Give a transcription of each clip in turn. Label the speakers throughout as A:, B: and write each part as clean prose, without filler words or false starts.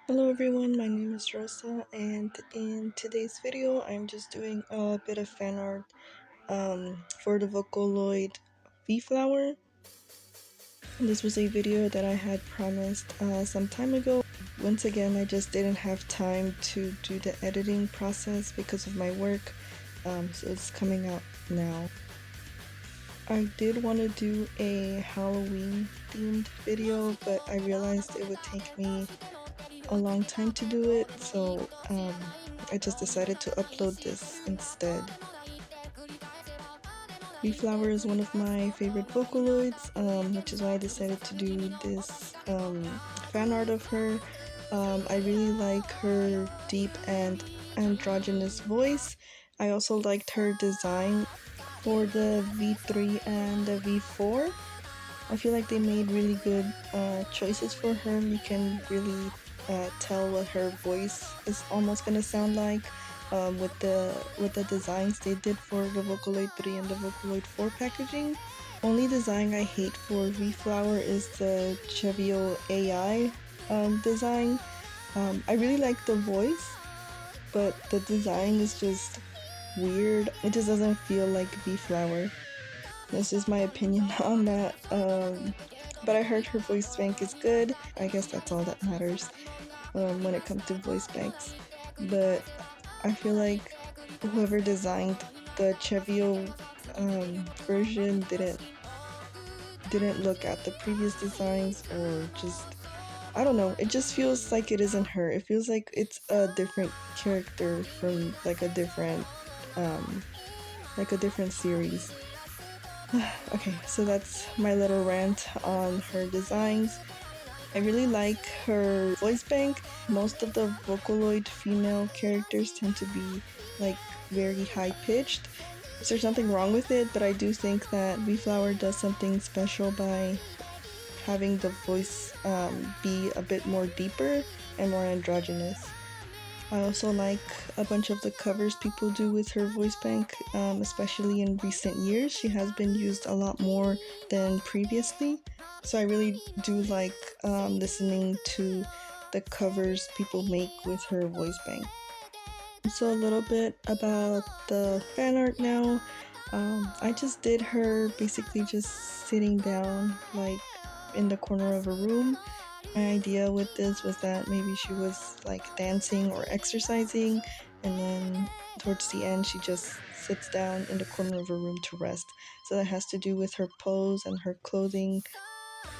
A: Hello everyone, my name is Rosa, and in today's video I'm just doing a bit of fan art for the Vocaloid vFlower. This was a video that I had promised some time ago. Once again, I just didn't have time to do the editing process because of my work, so it's coming out now. I did want to do a Halloween themed video, but I realized it would take me a long time to do it, so I just decided to upload this instead. vFlower is one of my favorite Vocaloids, which is why I decided to do this fan art of her. I really like her deep and androgynous voice. I also liked her design for the V3 and the V4. I feel like they made really good choices for her. You can really tell what her voice is almost gonna sound like with the designs they did for the Vocaloid 3 and the Vocaloid 4 packaging. Only design I hate for vFlower is the Chevio AI design. I really like the voice, but the design is just weird. It just doesn't feel like vFlower. That's just my opinion on that. But I heard her voice bank is good. I guess that's all that matters when it comes to voice banks. But I feel like whoever designed the Chevio version didn't look at the previous designs, or just, I don't know. It just feels like it isn't her. It feels like it's a different character from like a different series. Okay, so that's my little rant on her designs. I really like her voice bank. Most of the Vocaloid female characters tend to be like very high pitched. There's something wrong with it, but I do think that vFlower does something special by having the voice be a bit more deeper and more androgynous. I also like a bunch of the covers people do with her voice bank, especially in recent years. She has been used a lot more than previously, so I really do like listening to the covers people make with her voice bank. So a little bit about the fan art now. I just did her basically just sitting down like in the corner of a room. My idea with this was that maybe she was like dancing or exercising, and then towards the end she just sits down in the corner of a room to rest. So that has to do with her pose and her clothing.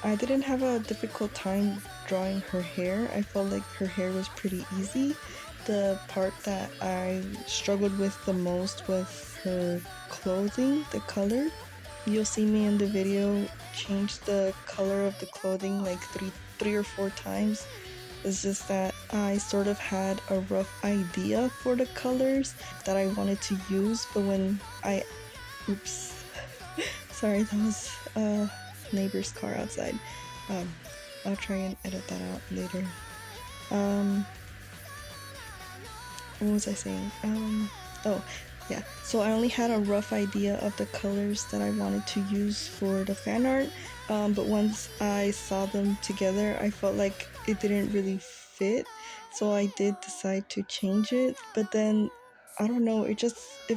A: I didn't have a difficult time drawing her hair. I felt like her hair was pretty easy. The part that I struggled with the most was her clothing, the color. You'll see me in the video change the color of the clothing like three or four times. It's just that I sort of had a rough idea for the colors that I wanted to use, but when oops, sorry, that was a neighbor's car outside. I'll try and edit that out later. What was I saying? Oh, yeah. So I only had a rough idea of the colors that I wanted to use for the fan art, but once I saw them together, I felt like it didn't really fit. So I did decide to change it, but then I don't know. It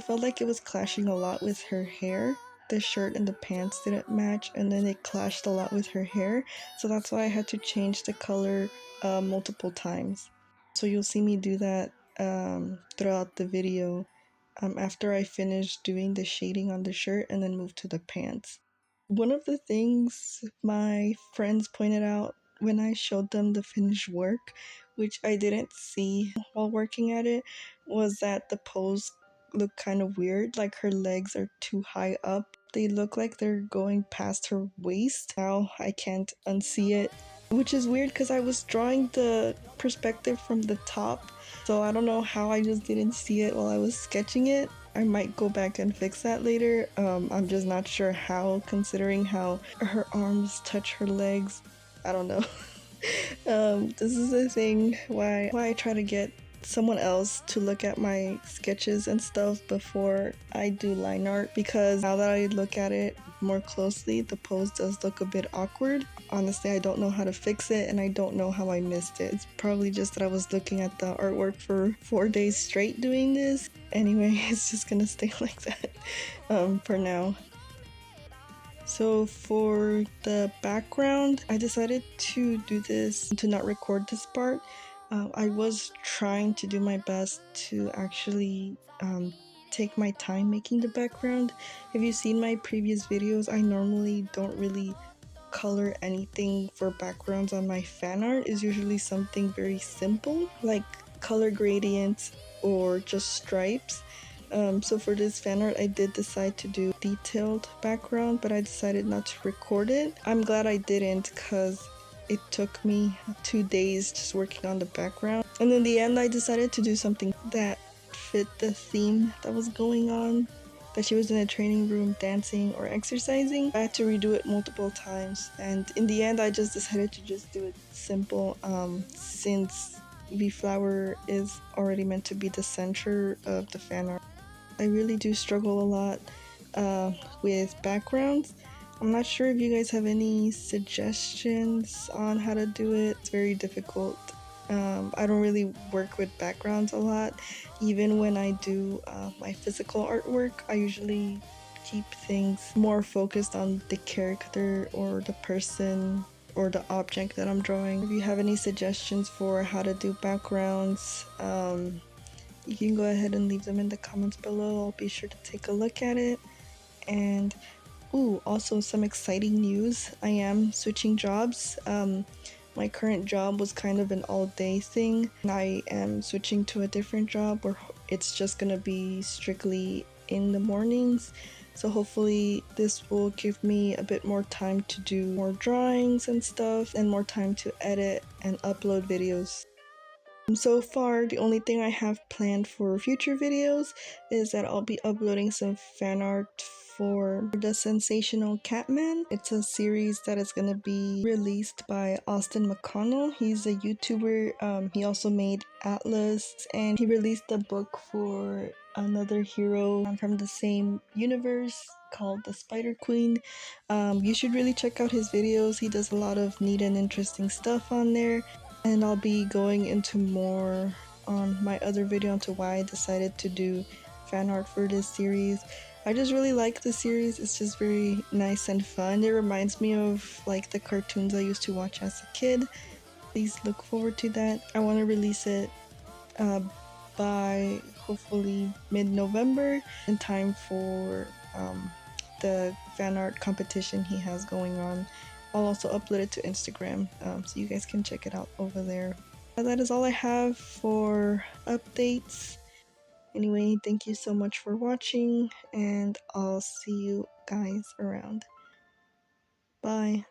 A: felt like it was clashing a lot with her hair. The shirt and the pants didn't match, and then it clashed a lot with her hair. So that's why I had to change the color multiple times. So you'll see me do that throughout the video after I finish doing the shading on the shirt and then move to the pants. One of the things my friends pointed out when I showed them the finished work, which I didn't see while working at it, was that the pose looked kind of weird, like her legs are too high up. They look like they're going past her waist. Now I can't unsee it, which is weird because I was drawing the perspective from the top, so I don't know how I just didn't see it while I was sketching it. I might go back and fix that later. I'm just not sure how, considering how her arms touch her legs. I don't know. This is the thing why I try to get someone else to look at my sketches and stuff before I do line art, because now that I look at it more closely, the pose does look a bit awkward. honestly, I don't know how to fix it, and I don't know how I missed it. It's probably just that I was looking at the artwork for 4 days straight doing this. Anyway, it's just gonna stay like that for now. So for the background, I decided to do this, to not record this part. I was trying to do my best to actually take my time making the background. If you've seen my previous videos, I normally don't really color anything for backgrounds on my fan art. Is usually something very simple, like color gradients or just stripes. So for this fan art, I did decide to do detailed background, but I decided not to record it. I'm glad I didn't, because it took me 2 days just working on the background. And in the end, I decided to do something that fit the theme that was going on, that she was in a training room dancing or exercising. I had to redo it multiple times, and in the end I just decided to just do it simple, since vFlower is already meant to be the center of the fan art. I really do struggle a lot with backgrounds. I'm not sure if you guys have any suggestions on how to do it. It's very difficult. I don't really work with backgrounds a lot. Even when I do my physical artwork, I usually keep things more focused on the character or the person or the object that I'm drawing. If you have any suggestions for how to do backgrounds, you can go ahead and leave them in the comments below. I'll be sure to take a look at it. And also some exciting news. I am switching jobs. My current job was kind of an all-day thing, and I am switching to a different job where it's just gonna be strictly in the mornings. So hopefully this will give me a bit more time to do more drawings and stuff, and more time to edit and upload videos. So far, the only thing I have planned for future videos is that I'll be uploading some fan art for the Sensational Catman. It's a series that is going to be released by Austin McConnell. He's a YouTuber. He also made Atlas, and he released a book for another hero from the same universe called the Spider Queen. You should really check out his videos. He does a lot of neat and interesting stuff on there. And I'll be going into more on my other video onto why I decided to do fan art for this series. I just really like the series. It's just very nice and fun. It reminds me of like the cartoons I used to watch as a kid. Please look forward to that. I want to release it by hopefully mid-November, in time for the fan art competition he has going on. I'll also upload it to Instagram, so you guys can check it out over there. That is all I have for updates. Anyway, thank you so much for watching, and I'll see you guys around. Bye.